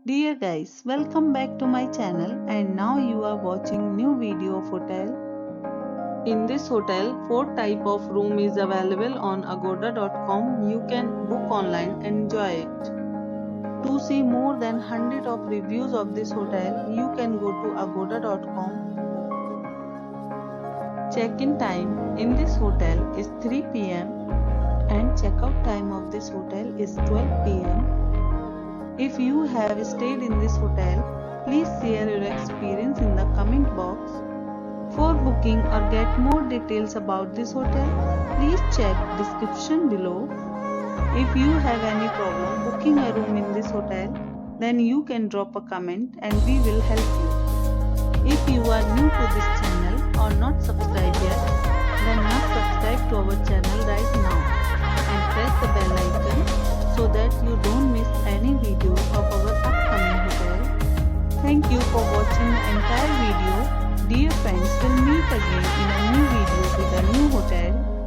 Dear guys, welcome back to my channel and now you are watching new video of hotel. In this hotel, 4 type of room is available on agoda.com. You can book online and enjoy it. To see more than 100 of reviews of this hotel, you can go to agoda.com. Check-in time in this hotel is 3 p.m. and check-out time of this hotel is 12 p.m. If you have stayed in this hotel, please share your experience in the comment box. For booking or get more details about this hotel, please check description below. If you have any problem booking a room in this hotel, then you can drop a comment and we will help you. If you are new to this channel or not subscribed yet, then must subscribe to our channel right now and press the bell icon so that you don't miss any video of our upcoming hotel. Thank you for watching the entire video. Dear friends, we'll meet again in a new video with a new hotel.